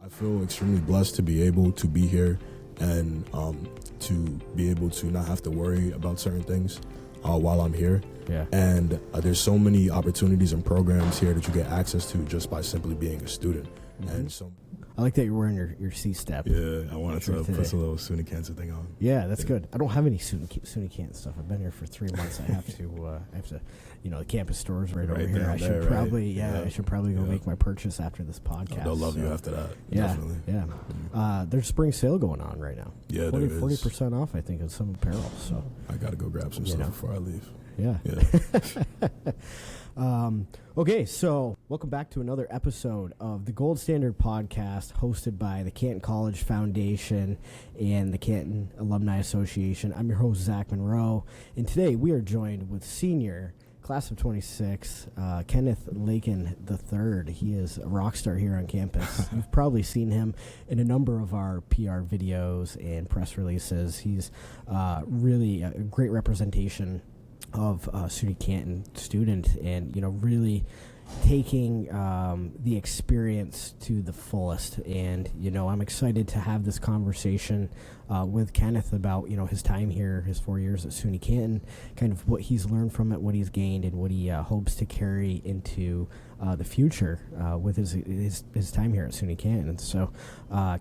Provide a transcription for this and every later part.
I feel extremely blessed to be able to be here and to be able to not have to worry about certain things while I'm here. Yeah. And there's so many opportunities and programs here that you get access to just by simply being a student. Mm-hmm. And so I like that you're wearing your C-step. yeah, I wanted to put a little SUNY Canton thing on. Yeah, that's good. I don't have any SUNY Canton stuff. I've been here for 3 months. I have to, the campus store's right over here. I should probably, I should probably go make my purchase after this podcast. They'll love you after that. Yeah, Definitely. Yeah. There's a spring sale going on right now. Yeah, 40% off, I think, of some apparel. So I gotta go grab some stuff before I leave. Yeah. Okay, so welcome back to another episode of the Gold Standard Podcast, hosted by the Canton College Foundation and the Canton Alumni Association. I'm your host, Zach Monroe, and today we are joined with senior class of 26, Kenneth Lakin III. He is a rock star here on campus. You've probably seen him in a number of our PR videos and press releases. He's really a great representation of SUNY Canton student, and really taking the experience to the fullest. And I'm excited to have this conversation with Kenneth about his time here, his 4 years at SUNY Canton, kind of what he's learned from it, what he's gained, and what he hopes to carry into the future with his time here at SUNY Canton. And so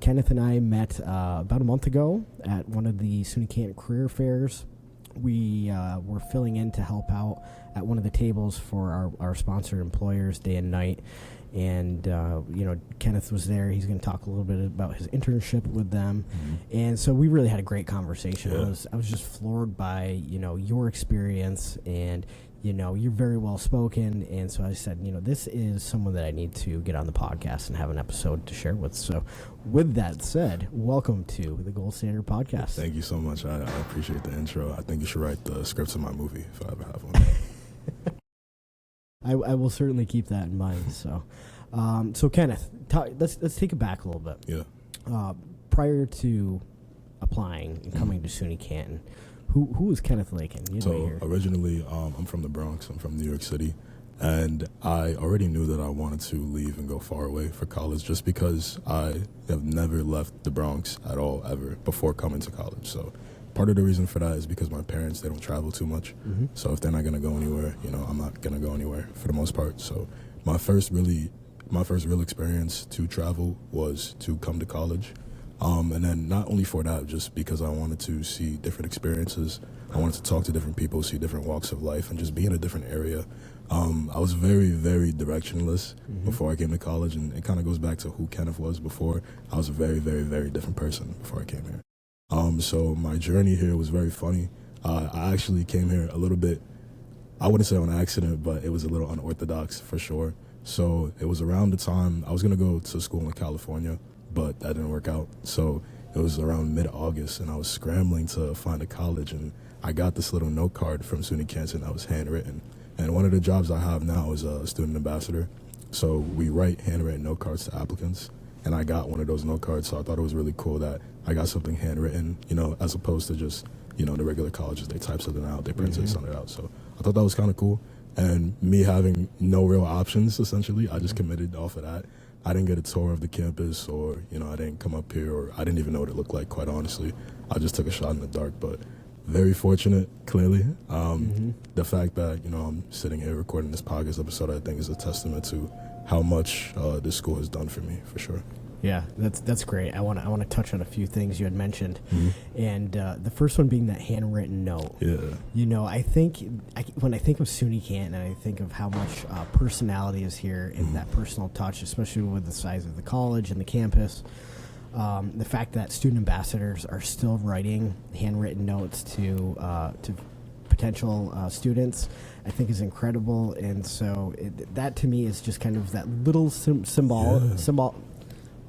Kenneth and I met about a month ago at one of the SUNY Canton career fairs. We were filling in to help out at one of the tables for our sponsored employers day and night. And, Kenneth was there. He's going to talk a little bit about his internship with them. Mm-hmm. And so we really had a great conversation. Yeah. I was just floored by, your experience, and, you're very well spoken. And so I said, this is someone that I need to get on the podcast and have an episode to share with. So with that said, welcome to the Gold Standard Podcast. Thank you so much. I appreciate the intro. I think you should write the scripts of my movie if I ever have one. I will certainly keep that in mind. So, so Kenneth, let's take it back a little bit. Yeah. Prior to applying and coming to SUNY Canton, who was Kenneth Lakin? So originally, I'm from the Bronx. I'm from New York City, and I already knew that I wanted to leave and go far away for college, just because I have never left the Bronx at all ever before coming to college. So part of the reason for that is because my parents, they don't travel too much. Mm-hmm. So if they're not going to go anywhere, I'm not going to go anywhere for the most part. So my first real experience to travel was to come to college. And then not only for that, just because I wanted to see different experiences. I wanted to talk to different people, see different walks of life, and just be in a different area. I was very, very directionless before I came to college, and it kind of goes back to who Kenneth was before. I was a very, very, very different person before I came here. So my journey here was very funny. I actually came here a little bit, I wouldn't say on accident, but it was a little unorthodox for sure. So it was around the time I was going to go to school in California, but that didn't work out. So it was around mid-August, and I was scrambling to find a college, and I got this little note card from SUNY Canton that was handwritten. And one of the jobs I have now is a student ambassador. So we write handwritten note cards to applicants, and I got one of those note cards, so I thought it was really cool that I got something handwritten, as opposed to just, the regular colleges, they type something out, they print it, send it out. So I thought that was kind of cool. And me having no real options, essentially, I just committed off of that. I didn't get a tour of the campus, or, I didn't come up here, or I didn't even know what it looked like, quite honestly. I just took a shot in the dark, but very fortunate, clearly. The fact that, I'm sitting here recording this podcast episode, I think is a testament to how much this school has done for me, for sure. Yeah, that's great. I want to touch on a few things you had mentioned, and the first one being that handwritten note. Yeah. I think when I think of SUNY Canton, and I think of how much personality is here and that personal touch, especially with the size of the college and the campus. The fact that student ambassadors are still writing handwritten notes to potential students, I think is incredible. And so that to me is just kind of that little symbol.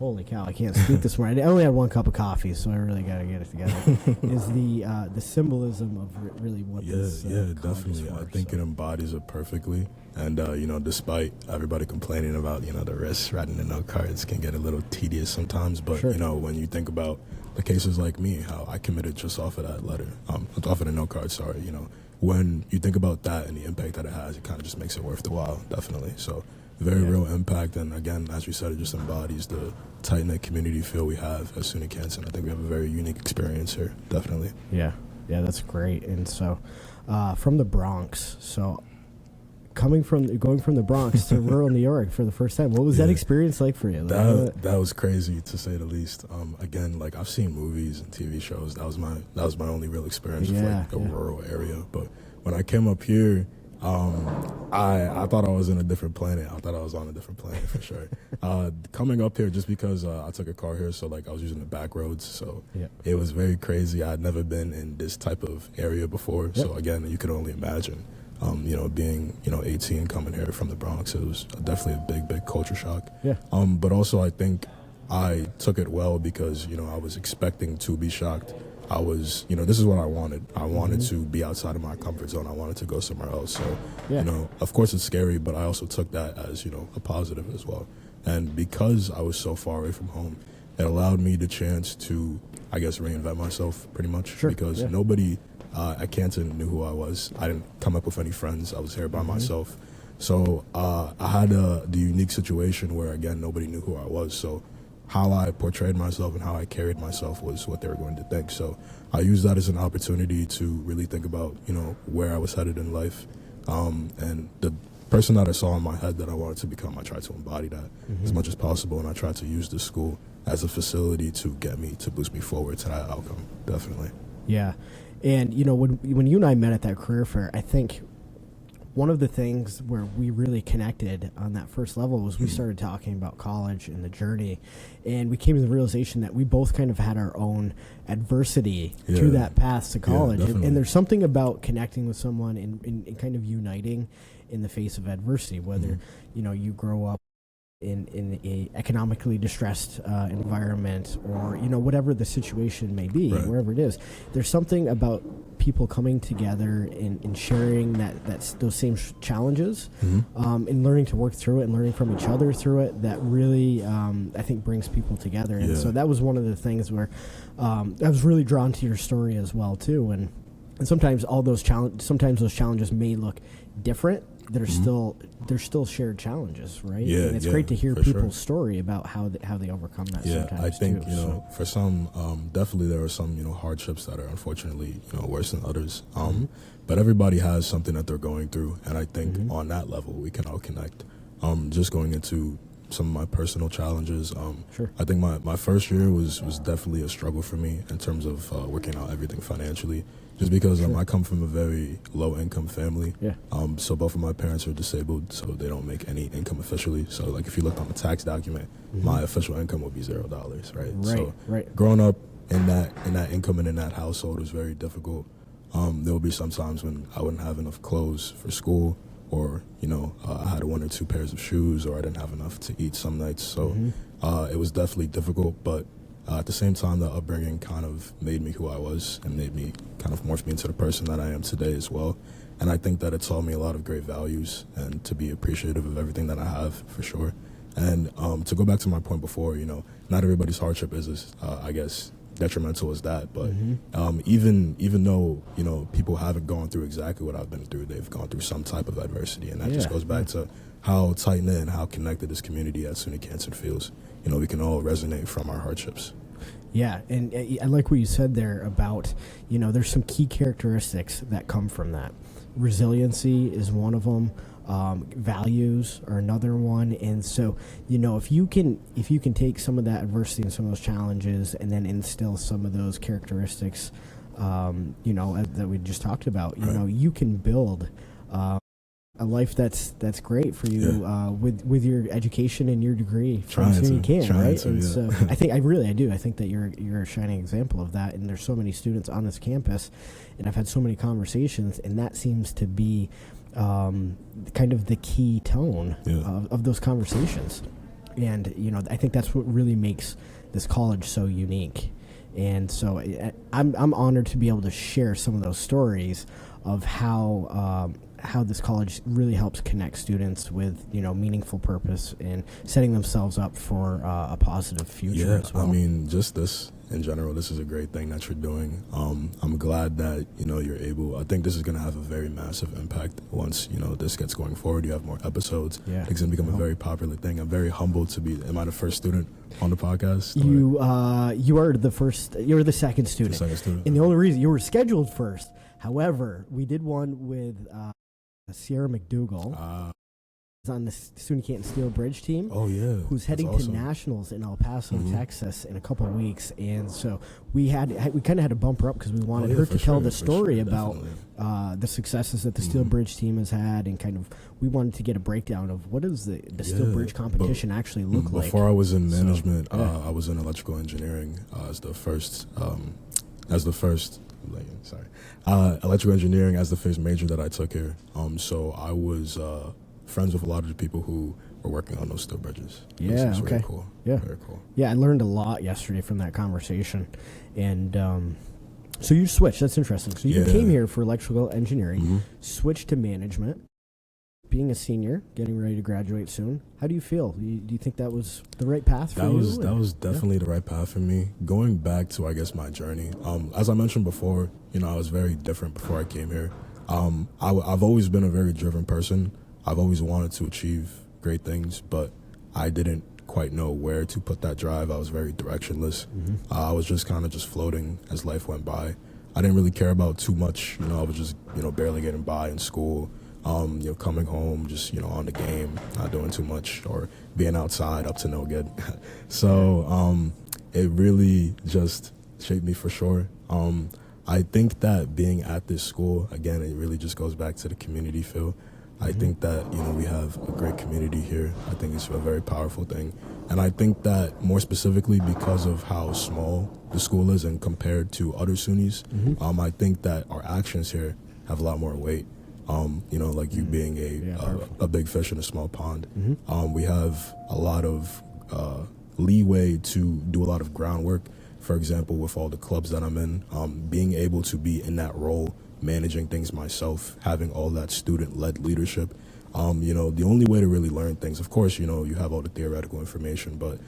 Holy cow, I can't speak this morning. I only had one cup of coffee, so I really got to get it together. Is the symbolism of really what this definitely. I think it embodies it perfectly. And, despite everybody complaining about, the risks writing the note cards can get a little tedious sometimes. But, sure. When you think about the cases like me, how I committed just off of that letter, off of the note card, when you think about that and the impact that it has, it kind of just makes it worth the while, definitely. So very real impact. And again, as we said, it just embodies the tight-knit community feel we have at SUNY Canton. I think we have a very unique experience here, definitely. Yeah, that's great. And so, from the Bronx, going from the Bronx to rural New York for the first time, what was that experience like for you? That was crazy, to say the least. Again, like, I've seen movies and TV shows. That was my only real experience with like a rural area. But when I came up here, I thought I was in a different planet. I thought I was on a different planet for sure. Coming up here, just because I took a car here, so like I was using the back roads, so it was very crazy. I had never been in this type of area before, so again, you could only imagine. Being 18, coming here from the Bronx, it was definitely a big culture shock. But also I think I took it well because I was expecting to be shocked. I was, this is what I wanted. I wanted to be outside of my comfort zone. I wanted to go somewhere else. So, of course it's scary, but I also took that as, a positive as well. And because I was so far away from home, it allowed me the chance to, I guess, reinvent myself pretty much. Because nobody at Canton knew who I was. I didn't come up with any friends. I was here by myself. So I had the unique situation where, again, nobody knew who I was. So how I portrayed myself and how I carried myself was what they were going to think. So I used that as an opportunity to really think about, where I was headed in life. And the person that I saw in my head that I wanted to become, I tried to embody that as much as possible. And I tried to use the school as a facility to boost me forward to that outcome, definitely. Yeah. And, when you and I met at that career fair, I think one of the things where we really connected on that first level was we started talking about college and the journey, and we came to the realization that we both kind of had our own adversity through that path to college. And there's something about connecting with someone and kind of uniting in the face of adversity, whether, you grow up in a economically distressed environment, or whatever the situation may be, wherever it is. There's something about people coming together and sharing those same challenges, and learning to work through it and learning from each other through it, that really I think brings people together. And so that was one of the things where I was really drawn to your story as well too. And sometimes those challenges may look different. They're still shared challenges, right? Yeah, and it's great to hear people's story about how they overcome that. Sometimes I think for some, definitely there are some hardships that are unfortunately worse than others. But everybody has something that they're going through, and I think on that level we can all connect. Just going into some of my personal challenges, I think my first year was definitely a struggle for me in terms of working out everything financially. Just because I come from a very low-income family. So both of my parents are disabled, so they don't make any income officially. So, like, if you looked on the tax document, my official income would be $0, right? So growing up in that income and in that household was very difficult. There would be some times when I wouldn't have enough clothes for school, or, I had 1 or 2 pairs of shoes, or I didn't have enough to eat some nights. So it was definitely difficult, but at the same time, the upbringing kind of made me who I was and made me kind of morph me into the person that I am today as well. And I think that it taught me a lot of great values and to be appreciative of everything that I have, for sure. And to go back to my point before, not everybody's hardship is as, I guess, detrimental as that. But even though, people haven't gone through exactly what I've been through, they've gone through some type of adversity. And that just goes back to how tight-knit and how connected this community at SUNY Canton feels. We can all resonate from our hardships. Yeah, and I like what you said there about, there's some key characteristics that come from that. Resiliency is one of them. Values are another one. And so, if you can take some of that adversity and some of those challenges and then instill some of those characteristics, that we just talked about, you can build a life that's great for you with your education and your degree from SUNY Canton, right? And so I do. I think that you're a shining example of that. And there's so many students on this campus, and I've had so many conversations, and that seems to be kind of the key tone of those conversations. And I think that's what really makes this college so unique. And so I'm honored to be able to share some of those stories of how how this college really helps connect students with, meaningful purpose and setting themselves up for a positive future as well. I mean, just this in general, this is a great thing that you're doing. I'm glad that, you're able, I think this is going to have a very massive impact once, this gets going forward. You have more episodes. Yeah. It's going to become a very popular thing. I'm very humbled to be, am I the first student on the podcast? You are the first, you're the second student. The second student. And the only reason you were scheduled first. However, we did one with Sierra McDougal. Is on the SUNY Canton Steel Bridge team. Oh, yeah. Who's heading to nationals in El Paso, Texas in a couple of weeks. And so we kind of had to bump her up because we wanted her to tell the story about the successes that the Steel Bridge team has had, and kind of we wanted to get a breakdown of what does the Steel Bridge competition actually look like. Before I was in management, I was in electrical engineering electrical engineering as the first major that I took here. So I was friends with a lot of the people who were working on those steel bridges. Yeah, it's okay. Really cool. Yeah. Very cool. Yeah, I learned a lot yesterday from that conversation. And so you switched. That's interesting. So you came here for electrical engineering, switched to management, being a senior, getting ready to graduate soon. How do you feel? Do you think that was the right path for you? That was definitely the right path for me. Going back to, I guess, my journey, as I mentioned before, I was very different before I came here. I've always been a very driven person. I've always wanted to achieve great things, but I didn't quite know where to put that drive. I was very directionless. I was just kind of just floating as life went by. I didn't really care about too much. I was just, barely getting by in school. Coming home, just, on the game, not doing too much, or being outside up to no good. So it really just shaped me for sure. I think that being at this school, again, it really just goes back to the community feel. I think that, we have a great community here. I think it's a very powerful thing. And I think that more specifically because of how small the school is and compared to other SUNYs, I think that our actions here have a lot more weight. Like you being a big fish in a small pond. We have a lot of leeway to do a lot of groundwork. For example, with all the clubs that I'm in, being able to be in that role, managing things myself, having all that student-led leadership. The only way to really learn things, of course, you have all the theoretical information, but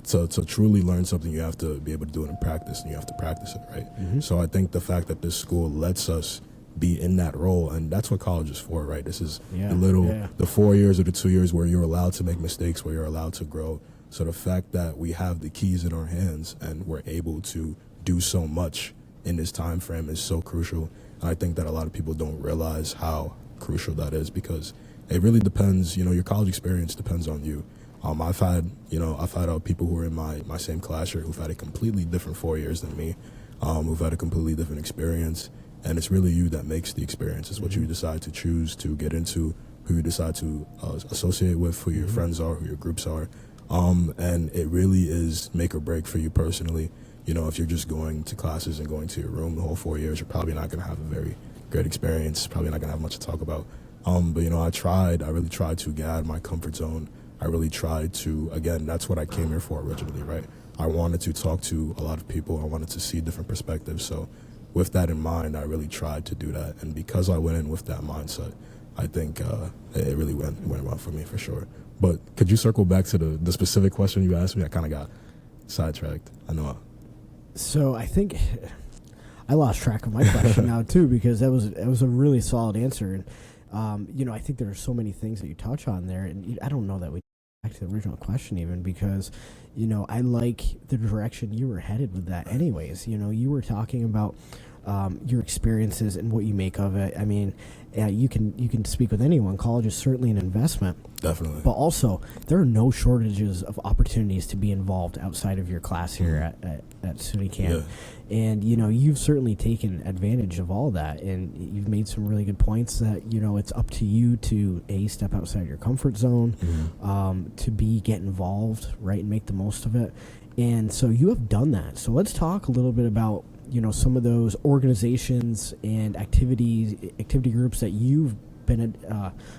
to truly learn something, you have to be able to do it in practice, and you have to practice it, right? So I think the fact that this school lets us be in that role, and that's what college is for, right? This is the 4 years or the 2 years where you're allowed to make mistakes, where you're allowed to grow. So the fact that we have the keys in our hands and we're able to do so much in this time frame is so crucial. And I think that a lot of people don't realize how crucial that is, because it really depends, your college experience depends on you. I've had people who are in my same class here who've had a completely different 4 years than me, who've had a completely different experience. And it's really you that makes the experience. It's what you decide to choose to get into, who you decide to associate with, who your friends are, who your groups are. And it really is make or break for you personally. If you're just going to classes and going to your room the whole 4 years, you're probably not going to have a very great experience, probably not going to have much to talk about. But, I really tried to get out of my comfort zone. I really tried to, again, that's what I came here for originally, right? I wanted to talk to a lot of people. I wanted to see different perspectives. So with that in mind, I really tried to do that. And because I went in with that mindset, I think it really went well for me for sure. But could you circle back to the specific question you asked me? I kind of got sidetracked. I know. So I think I lost track of my question now too, because that was a really solid answer. And I think there are so many things that you touch on there, and I don't know that we back to the original question even, because I like the direction you were headed with that. Anyways, you were talking about your experiences and what you make of it. I mean, you can speak with anyone. College is certainly an investment. Definitely. But also, there are no shortages of opportunities to be involved outside of your class here at SUNY Canton. Yeah. And, you've certainly taken advantage of all that. And you've made some really good points that, it's up to you to, A, step outside your comfort zone, to B, get involved, right, and make the most of it. And so you have done that. So let's talk a little bit about, some of those organizations and activity groups that you've been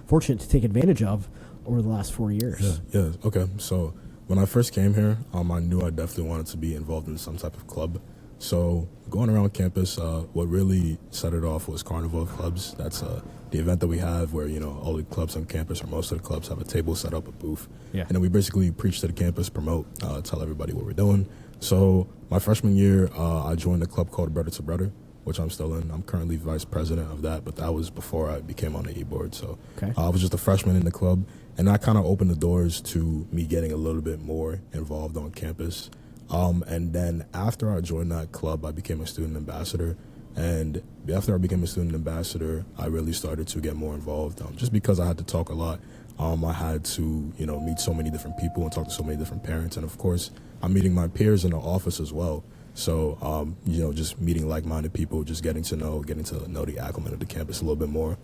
fortunate to take advantage of over the last 4 years. Yeah. Okay. So when I first came here, I knew I definitely wanted to be involved in some type of club. So going around campus, what really set it off was Carnival of Clubs. That's the event that we have where, all the clubs on campus, or most of the clubs, have a table set up, a booth. Yeah. And then we basically preach to the campus, promote, tell everybody what we're doing. So my freshman year, I joined a club called Brother to Brother, which I'm still in. I'm currently vice president of that, but that was before I became on the e-board. So I was just a freshman in the club, and that kind of opened the doors to me getting a little bit more involved on campus. And then after I joined that club, I became a student ambassador. And after I became a student ambassador, I really started to get more involved, just because I had to talk a lot. I had to, meet so many different people and talk to so many different parents. And of course, I'm meeting my peers in the office as well. So, just meeting like-minded people, just getting to know the acclimate of the campus a little bit more.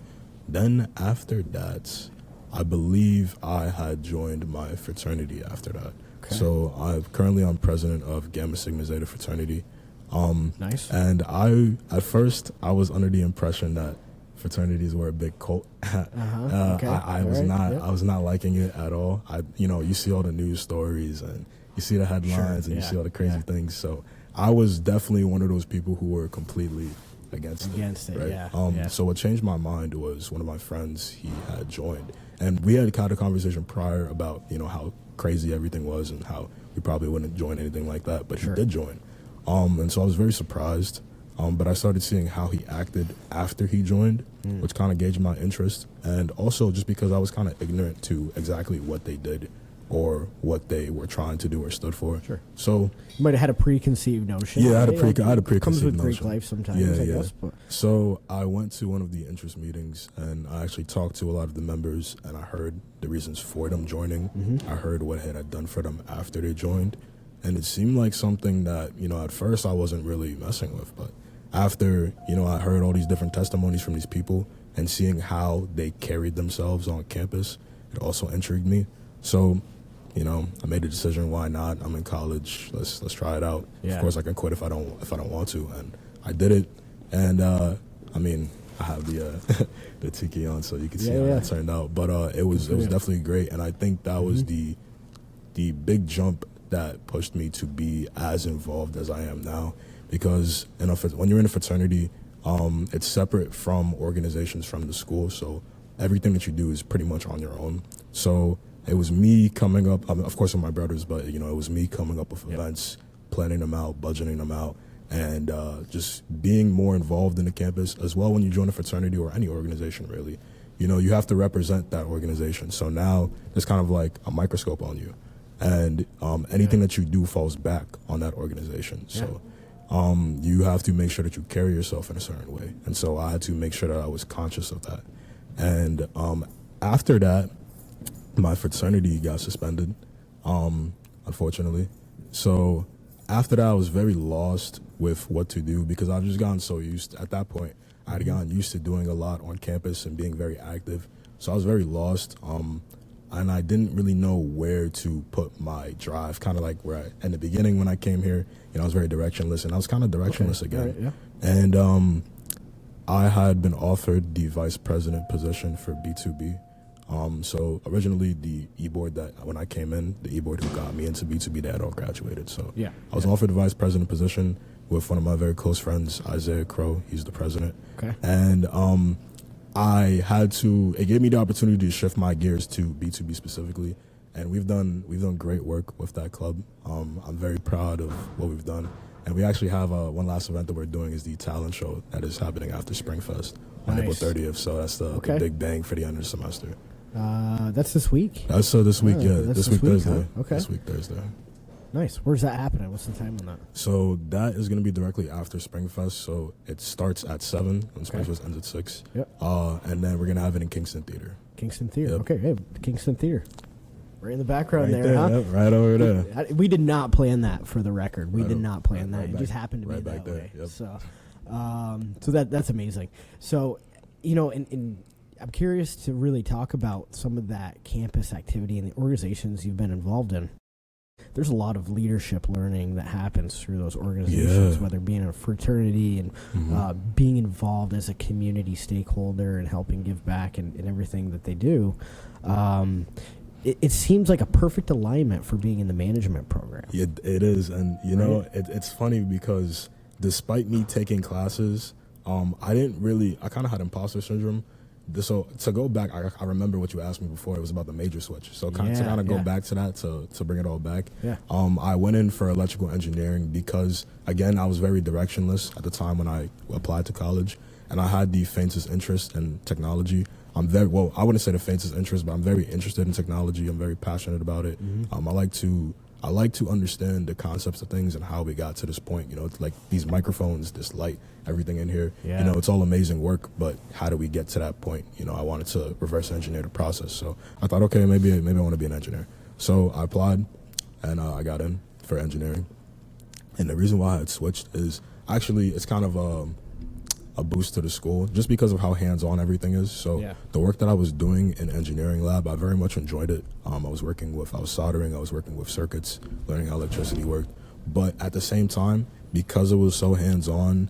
Then after that, I believe I had joined my fraternity after that. Okay. So I'm president of Gamma Sigma Zeta fraternity. Nice. And at first I was under the impression that fraternities were a big cult. Okay. I was not liking it at all. You see all the news stories and you see the headlines and you see all the crazy things. So I was definitely one of those people who were completely against it. Right? So what changed my mind was one of my friends, he had joined. And we had a conversation prior about, how crazy everything was and how we probably wouldn't join anything like that. But he did join. And so I was very surprised. But I started seeing how he acted after he joined, which kind of gauged my interest. And also just because I was kind of ignorant to exactly what they did or what they were trying to do or stood for. Sure. So you might have had a preconceived notion. Yeah, I had a preconceived notion. Comes with Greek life sometimes, I guess. But. So I went to one of the interest meetings, and I actually talked to a lot of the members, and I heard the reasons for them joining. I heard what it had done for them after they joined. And it seemed like something that, at first I wasn't really messing with. But after, I heard all these different testimonies from these people and seeing how they carried themselves on campus, it also intrigued me. So, I made a decision. Why not? I'm in college. Let's try it out. Yeah. Of course, I can quit if I don't want to, and I did it. And I have the the tiki on, so you can see how it turned out. But it was definitely great, and I think that was the big jump that pushed me to be as involved as I am now. Because when you're in a fraternity, it's separate from organizations from the school, so everything that you do is pretty much on your own. So it was me coming up, of course with my brothers, but it was me coming up with events, planning them out, budgeting them out, and just being more involved in the campus as well. When you join a fraternity or any organization, really, you have to represent that organization. So now there's kind of like a microscope on you, and anything that you do falls back on that organization. So you have to make sure that you carry yourself in a certain way. And so I had to make sure that I was conscious of that. And after that, my fraternity got suspended, unfortunately. So after that, I was very lost with what to do because I've just gotten so used. At that point, I had gotten used to doing a lot on campus and being very active. So I was very lost, and I didn't really know where to put my drive. Kind of like where in the beginning when I came here, I was very directionless, and I was kind of directionless again. Right, and I had been offered the vice president position for B2B. So originally the e-board when I came in, the e-board who got me into B2B, they had all graduated. So I was offered the vice president position with one of my very close friends, Isaiah Crow. He's the president. Okay. And it gave me the opportunity to shift my gears to B2B specifically. And we've done great work with that club. I'm very proud of what we've done. And we actually have one last event that we're doing is the talent show that is happening after Springfest on April 30th. So that's the big bang for the end of the semester. That's this week? That's this week, This week Thursday. Huh? Okay. This week Thursday. Nice. Where's that happening? What's the time on that? So that is going to be directly after Springfest. So it starts at 7 and Springfest ends at 6. Yep. And then we're going to have it in Kingston Theater. Kingston Theater. Yep. Okay. Hey, Kingston Theater. Right in the background right there, huh? Yep, right over there. We did not plan that, for the record. We did not plan that. It just happened to be that way. Yep. So that's amazing. So, and I'm curious to really talk about some of that campus activity and the organizations you've been involved in. There's a lot of leadership learning that happens through those organizations, whether being in a fraternity and being involved as a community stakeholder and helping give back and everything that they do. It seems like a perfect alignment for being in the management program. It is. And, it's funny because despite me taking classes, I kind of had imposter syndrome. So to go back, I remember what you asked me before. It was about the major switch. So to kind of go back to that, to bring it all back, I went in for electrical engineering because, again, I was very directionless at the time when I applied to college, and I had the faintest interest in technology. I wouldn't say the faintest interest, but I'm very interested in technology. I'm very passionate about it. I like to understand the concepts of things and how we got to this point. You know, it's like these microphones, this light, everything in here. Yeah. You know, it's all amazing work, but how do we get to that point? You know, I wanted to reverse engineer the process. So I thought, okay, maybe I want to be an engineer. So I applied, and I got in for engineering. And the reason why I had switched is actually it's kind of a boost to the school just because of how hands-on everything is. So the work that I was doing in engineering lab, I very much enjoyed it. I was soldering, I was working with circuits, learning how electricity worked. But at the same time, because it was so hands-on,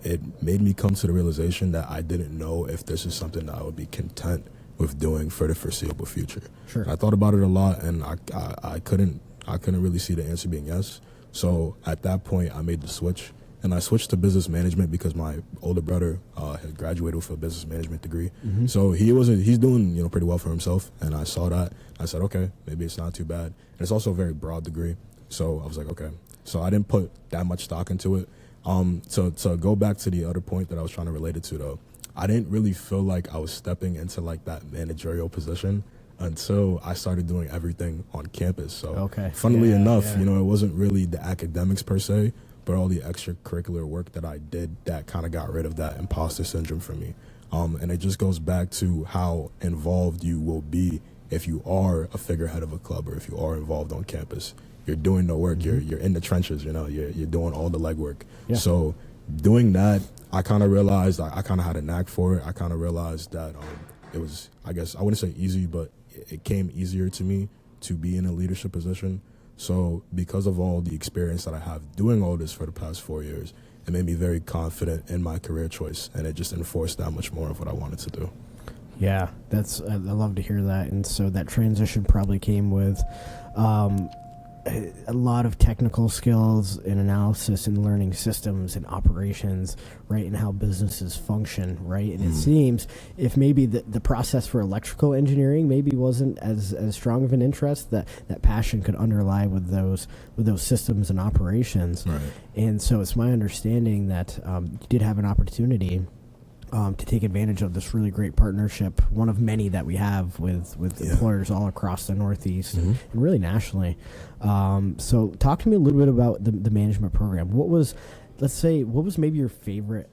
it made me come to the realization that I didn't know if this is something that I would be content with doing for the foreseeable future. Sure. I thought about it a lot, and I couldn't really see the answer being yes. So at that point, I made the switch. And I switched to business management because my older brother had graduated with a business management degree. Mm-hmm. So he's doing pretty well for himself. And I saw that. I said, okay, maybe it's not too bad. And it's also a very broad degree. So I was like, okay. So I didn't put that much stock into it. To go back to the other point that I was trying to relate it to, though, I didn't really feel like I was stepping into like that managerial position until I started doing everything on campus. So funnily enough, it wasn't really the academics per se, but all the extracurricular work that I did that kind of got rid of that imposter syndrome for me. And it just goes back to how involved you will be if you are a figurehead of a club or if you are involved on campus. You're doing the work. Mm-hmm. You're in the trenches. You're doing all the legwork. Yeah. So doing that, I kind of realized I kind of had a knack for it. I kind of realized that it was, I guess, I wouldn't say easy, but it came easier to me to be in a leadership position. So because of all the experience that I have doing all this for the past 4 years, it made me very confident in my career choice, and it just enforced that much more of what I wanted to do. Yeah, I love to hear that. And so that transition probably came with a lot of technical skills and analysis and learning systems and operations, right, and how businesses function, right? And it seems if maybe the process for electrical engineering maybe wasn't as strong of an interest, that passion could underlie with those systems and operations. Right. And so it's my understanding that you did have an opportunity to take advantage of this really great partnership, one of many that we have with employers all across the Northeast and really nationally. So talk to me a little bit about the management program. What was maybe your favorite,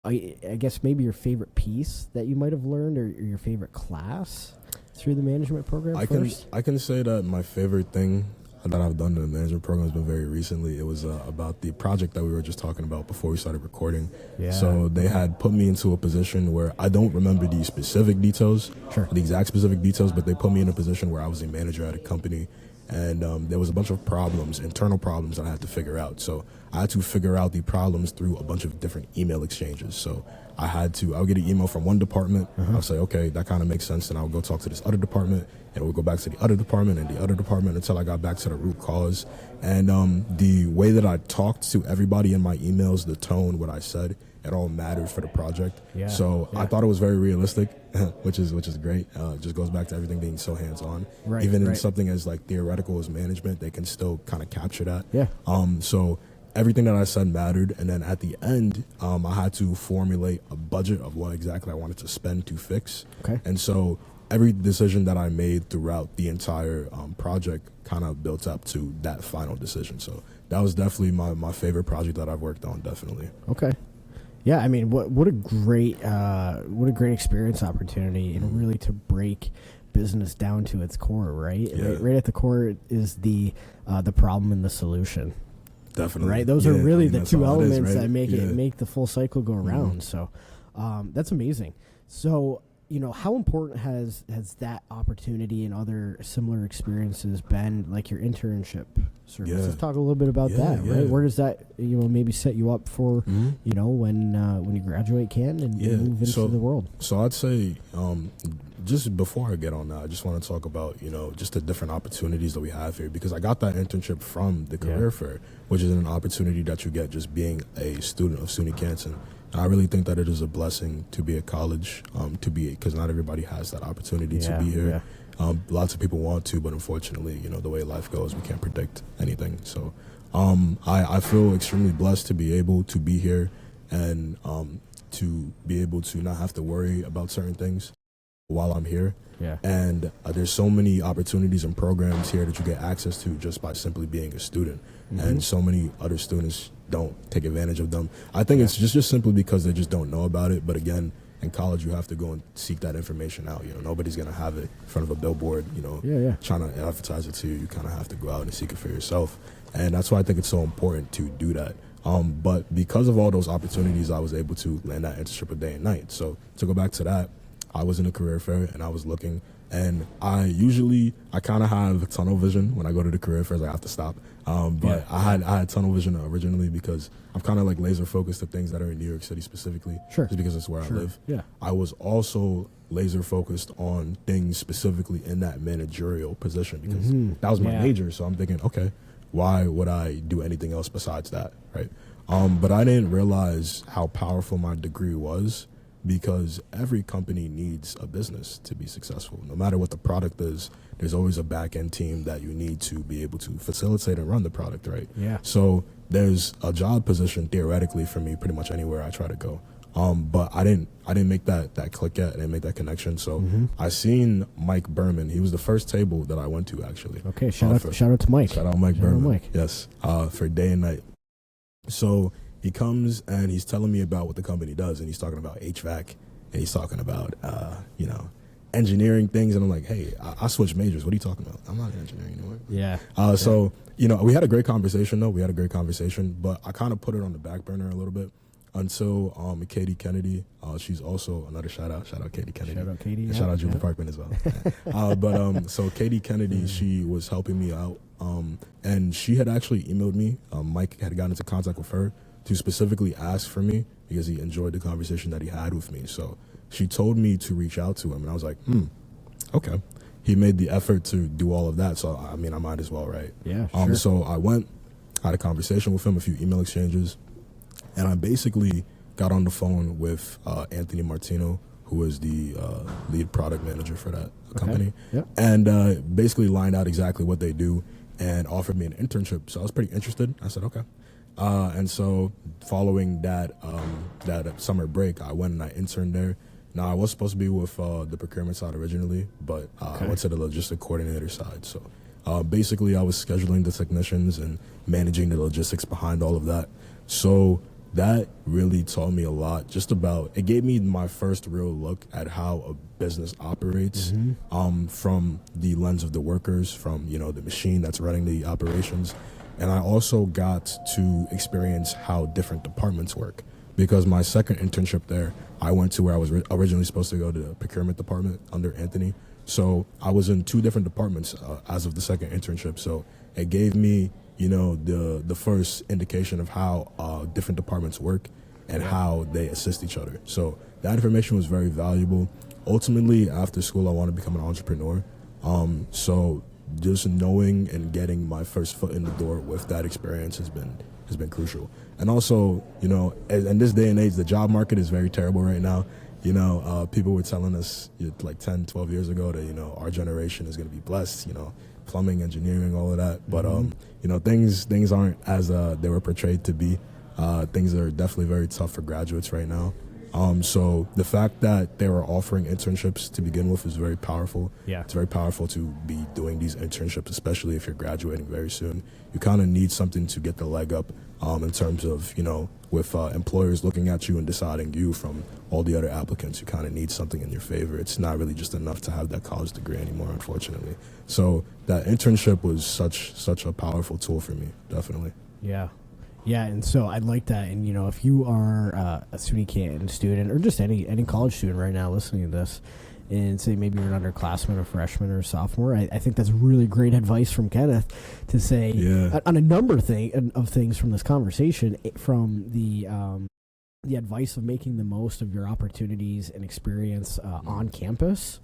I guess maybe your favorite piece that you might have learned or your favorite class through the management program first? I can say that my favorite thing that I've done in the management program has been very recently. It was about the project that we were just talking about before we started recording. Yeah. So they had put me into a position where I don't remember the specific details, the exact specific details, but they put me in a position where I was a manager at a company, and there was a bunch of internal problems that I had to figure out. So I had to figure out the problems through a bunch of different email exchanges. So I'll get an email from one department. I'll say, okay, that kind of makes sense. And I'll go talk to this other department, and we'll go back to the other department and the other department until I got back to the root cause. And the way that I talked to everybody in my emails, the tone, what I said, it all mattered for the project. Yeah. So I thought it was very realistic, which is great. It just goes back to everything being so hands-on. Right, even in something as like theoretical as management, they can still kind of capture that. Yeah. So everything that I said mattered, and then at the end, I had to formulate a budget of what exactly I wanted to spend to fix. Okay. And so every decision that I made throughout the entire project kind of built up to that final decision. So that was definitely my favorite project that I've worked on, definitely. Okay. Yeah, I mean, what a great experience opportunity, and really to break business down to its core, right? Yeah. Right at the core is the problem and the solution. Definitely. Right? Those are really the two elements that make the full cycle go around. So that's amazing. So, how important has that opportunity and other similar experiences been, like your internship service. Yeah. Let's talk a little bit about that, right? Where does that, maybe set you up for, when you graduate Canton and move into the world? So I'd say, just before I get on that, I just want to talk about, just the different opportunities that we have here, because I got that internship from the career fair, which is an opportunity that you get just being a student of SUNY Canton. And I really think that it is a blessing to be at college, because not everybody has that opportunity to be here. Yeah. Lots of people want to, but unfortunately, the way life goes, we can't predict anything. So I feel extremely blessed to be able to be here and to be able to not have to worry about certain things while I'm here. Yeah. And there's so many opportunities and programs here that you get access to just by simply being a student. Mm-hmm. And so many other students don't take advantage of them. I think it's just simply because they just don't know about it. But again, in college, you have to go and seek that information out. Nobody's going to have it in front of a billboard, trying to advertise it to you. You kind of have to go out and seek it for yourself. And that's why I think it's so important to do that. But because of all those opportunities, I was able to land that internship a day and night. So to go back to that, I was in a career fair and I was looking, and I kind of have tunnel vision when I go to the career fairs. I have to stop. But I had tunnel vision originally because I'm kind of like laser focused to things that are in New York City specifically, just because it's where I live. Yeah. I was also laser focused on things specifically in that managerial position because that was my major. So I'm thinking, okay, why would I do anything else besides that, right? But I didn't realize how powerful my degree was, because every company needs a business to be successful. No matter what the product is, there's always a back-end team that you need to be able to facilitate and run the product, right? Yeah. So there's a job position theoretically for me pretty much anywhere I try to go. But I didn't make that click yet. I didn't make that connection. So I seen Mike Berman. He was the first table that I went to, actually. Okay, shout out to Mike. Shout out Mike Berman. Yes, for day and night. So he comes and he's telling me about what the company does, and he's talking about HVAC, and he's talking about engineering things, and I'm like, hey, I switched majors. What are you talking about? I'm not an engineer anymore. Yeah. So we had a great conversation though. We had a great conversation, but I kind of put it on the back burner a little bit until Katie Kennedy. She's also another shout out Katie Kennedy. Shout out Katie. And shout out Julie Parkman as well. But so Katie Kennedy, she was helping me out, and she had actually emailed me. Mike had gotten into contact with her to specifically ask for me because he enjoyed the conversation that he had with me. So she told me to reach out to him, and I was like, okay. He made the effort to do all of that, so I mean, I might as well, right? Yeah, sure. So I went, had a conversation with him, a few email exchanges, and I basically got on the phone with Anthony Martino, who is the lead product manager for that company, and basically lined out exactly what they do and offered me an internship. So I was pretty interested. I said, okay. And so following that summer break, I went and I interned there. Now, I was supposed to be with the procurement side originally, but I went to the logistic coordinator side. So basically, I was scheduling the technicians and managing the logistics behind all of that. So that really taught me a lot it gave me my first real look at how a business operates from the lens of the workers, from, the machine that's running the operations. And I also got to experience how different departments work, because my second internship there, I went to where I was originally supposed to go to the procurement department under Anthony. So I was in two different departments as of the second internship. So it gave me, the first indication of how different departments work and how they assist each other. So that information was very valuable. Ultimately, after school, I wanted to become an entrepreneur. So just knowing and getting my first foot in the door with that experience has been crucial. And also, in this day and age, the job market is very terrible right now. People were telling us like 10, 12 years ago that, our generation is going to be blessed, plumbing, engineering, all of that. But, things aren't as they were portrayed to be. Things are definitely very tough for graduates right now. So the fact that they were offering internships to begin with is very powerful. Yeah. It's very powerful to be doing these internships, especially if you're graduating very soon. You kind of need something to get the leg up in terms of, with employers looking at you and deciding you from all the other applicants. You kind of need something in your favor. It's not really just enough to have that college degree anymore, unfortunately. So that internship was such a powerful tool for me, definitely. Yeah. Yeah, and so I like that. And, if you are a SUNY Canton student or just any college student right now listening to this, and say maybe you're an underclassman, a freshman, or a sophomore. I think that's really great advice from Kenneth to say on a number of things from this conversation, from the advice of making the most of your opportunities and experience on campus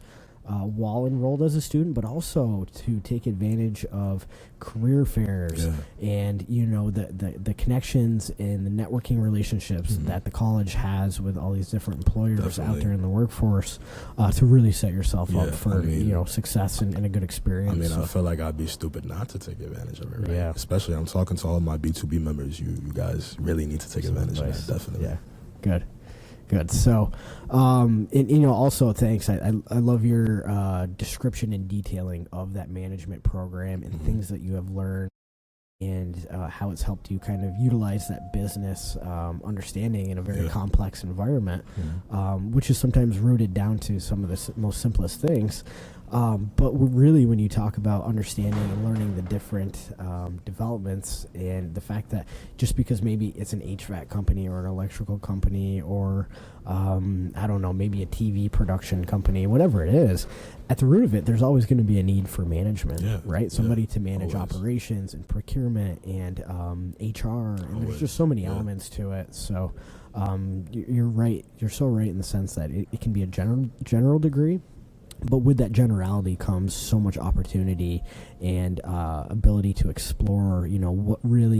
while enrolled as a student, but also to take advantage of career fairs and the connections and the networking relationships that the college has with all these different employers out there in the workforce to really set yourself up for success and a good experience. I mean, I feel like I'd be stupid not to take advantage of it, right? Yeah. Especially, I'm talking to all my B2B members. You guys really need to take advantage of that, definitely. Yeah, good. So, also thanks. I love your description and detailing of that management program and things that you have learned and how it's helped you kind of utilize that business understanding in a very complex environment, which is sometimes rooted down to some of the most simplest things. But really, when you talk about understanding and learning the different developments and the fact that just because maybe it's an HVAC company or an electrical company or, I don't know, maybe a TV production company, whatever it is, at the root of it, there's always going to be a need for management, right? Somebody to manage operations and procurement and HR, and there's just so many elements to it. So you're right. You're so right in the sense that it can be a general degree. But with that generality comes so much opportunity and ability to explore, what really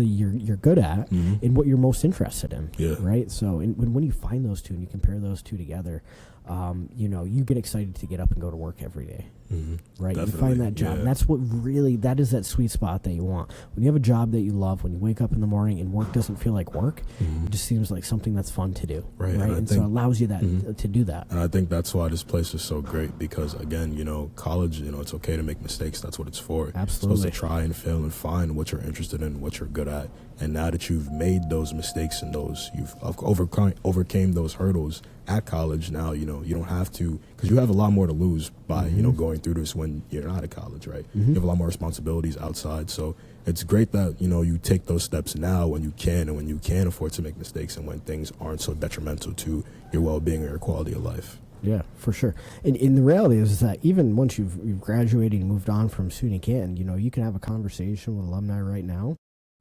you're good at and what you're most interested in, right? So when you find those two and you compare those two together, you get excited to get up and go to work every day, right? Definitely. You find that job. And that's that is that sweet spot that you want. When you have a job that you love, when you wake up in the morning and work doesn't feel like work, it just seems like something that's fun to do, right? And so it allows you to do that. And I think that's why this place is so great because, again, college, it's okay to make mistakes. That's what it's for. Absolutely. It's supposed to try and fail and find what you're interested in, what you're good at. And now that you've made those mistakes and you've overcame those hurdles at college, now, you don't have to, because you have a lot more to lose by, going through this when you're not at college, right? You have a lot more responsibilities outside. So it's great that, you take those steps now when you can and when you can afford to make mistakes and when things aren't so detrimental to your well-being or your quality of life. Yeah, for sure. And the reality is that even once you've graduated and moved on from SUNY Canton, you can have a conversation with alumni right now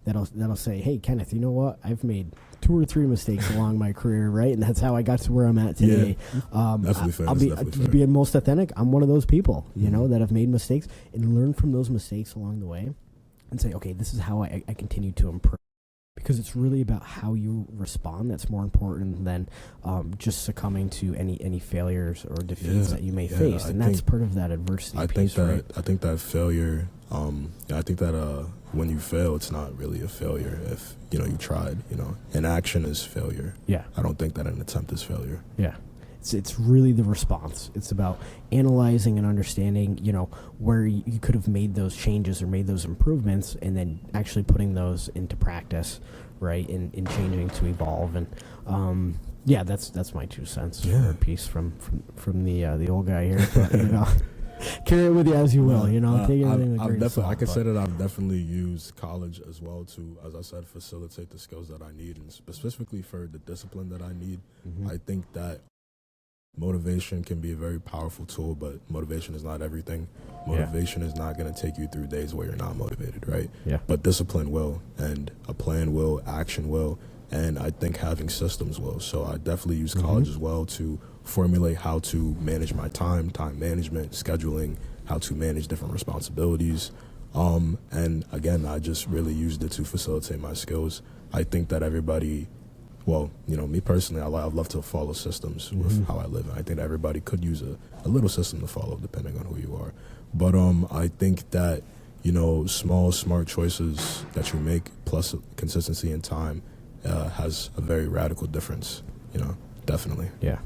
that'll say, hey, Kenneth, you know what? I've made 2 or 3 mistakes along my career, right? And that's how I got to where I'm at today. Definitely fair. To be most authentic, I'm one of those people, that have made mistakes and learn from those mistakes along the way and say, okay, this is how I continue to improve. Because it's really about how you respond that's more important than just succumbing to any failures or defeats that you may face. And that's part of that adversity piece, right? I think that failure, I think that when you fail, it's not really a failure if, you tried, Inaction is failure. Yeah. I don't think that an attempt is failure. Yeah. It's really the response. It's about analyzing and understanding, where you could have made those changes or made those improvements and then actually putting those into practice, right, in changing to evolve. And, that's my 2 cents for a piece from the old guy here. But, carry it with you as you will, take everything with a grain of salt. I can say that I've definitely used college as well to, as I said, facilitate the skills that I need, and specifically for the discipline that I need. I think that motivation can be a very powerful tool, but motivation is not everything. Motivation is not going to take you through days where you're not motivated, right? Yeah. But discipline will, and a plan will, action will, and I think having systems will. So I definitely use college as well to formulate how to manage my time management, scheduling, how to manage different responsibilities. And again, I just really used it to facilitate my skills. I think that everybody, me personally, I love to follow systems with how I live. And I think that everybody could use a little system to follow depending on who you are. But I think that, small, smart choices that you make plus consistency in time has a very radical difference, definitely. Yeah.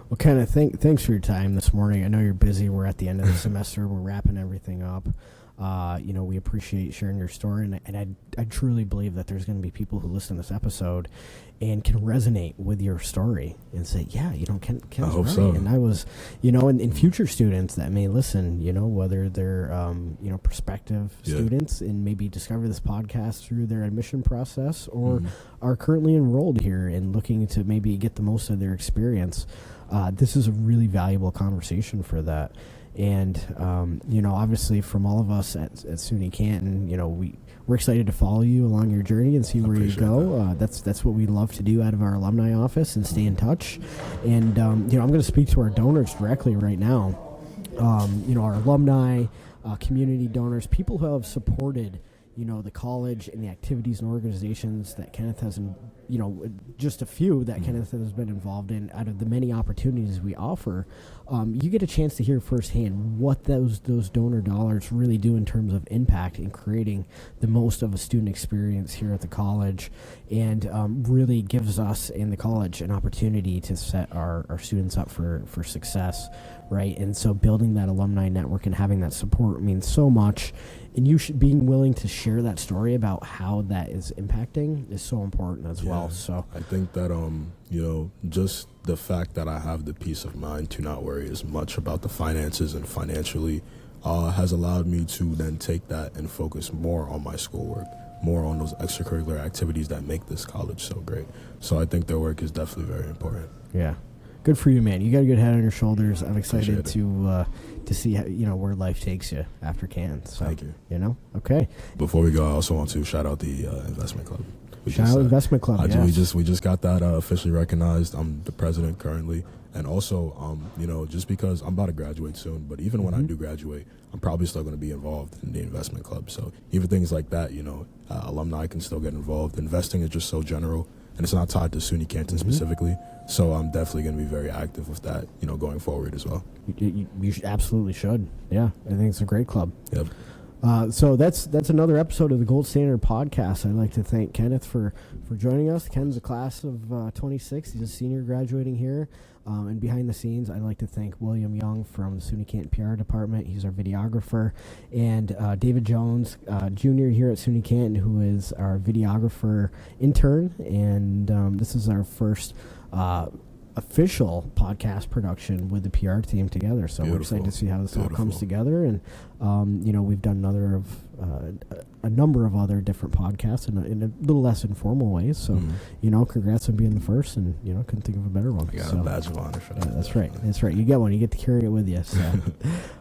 Well, Kenneth, thanks for your time this morning. I know you're busy. We're at the end of the semester. We're wrapping everything up. We appreciate sharing your story, and I truly believe that there's going to be people who listen to this episode and can resonate with your story and say, yeah, Ken's I hope right. so. And I was, and future students that may listen, whether they're, prospective students and maybe discover this podcast through their admission process or are currently enrolled here and looking to maybe get the most of their experience. This is a really valuable conversation for that. And, obviously from all of us at SUNY Canton, we're excited to follow you along your journey and see where you go. That's what we love to do out of our alumni office and stay in touch. And, I'm going to speak to our donors directly right now. Our alumni, community donors, people who have supported, the college and the activities and organizations that Kenneth has, just a few that Kenneth has been involved in out of the many opportunities we offer. You get a chance to hear firsthand what those donor dollars really do in terms of impact in creating the most of a student experience here at the college, and really gives us and the college an opportunity to set our students up for success, right? And so building that alumni network and having that support means so much, and being willing to share that story about how that is impacting is so important as well. So I think that just the fact that I have the peace of mind to not worry as much about the finances and financially has allowed me to then take that and focus more on my schoolwork, more on those extracurricular activities that make this college so great. So I think their work is definitely very important. Yeah. Good for you, man. You got a good head on your shoulders. I'm excited to see how, where life takes you after Canton. So, thank you. Okay. Before we go, I also want to shout out the investment club. Shout out Investment Club. We just got that officially recognized. I'm the president currently, and also just because I'm about to graduate soon, but even when I do graduate, I'm probably still going to be involved in the investment club. So even things like that, alumni can still get involved. Investing is just so general, and it's not tied to SUNY Canton specifically. So I'm definitely going to be very active with that, going forward as well. You absolutely should. Yeah, I think it's a great club. Yep. So that's another episode of the Gold Standard Podcast. I'd like to thank Kenneth for joining us. Ken's a class of 26. He's a senior graduating here. And behind the scenes, I'd like to thank William Young from the SUNY Canton PR department. He's our videographer. And David Jones, Jr. here at SUNY Canton, who is our videographer intern. And this is our first official podcast production with the PR team together. So we're excited to see how this all comes together. And, we've done a number of other different podcasts in a little less informal ways. So, congrats on being the first, and, couldn't think of a better one. I got a badge of honor for that. Yeah, that's right. That's right. You get one. You get to carry it with you. So,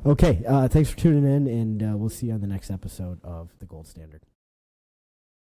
okay. Thanks for tuning in, and we'll see you on the next episode of The Gold Standard.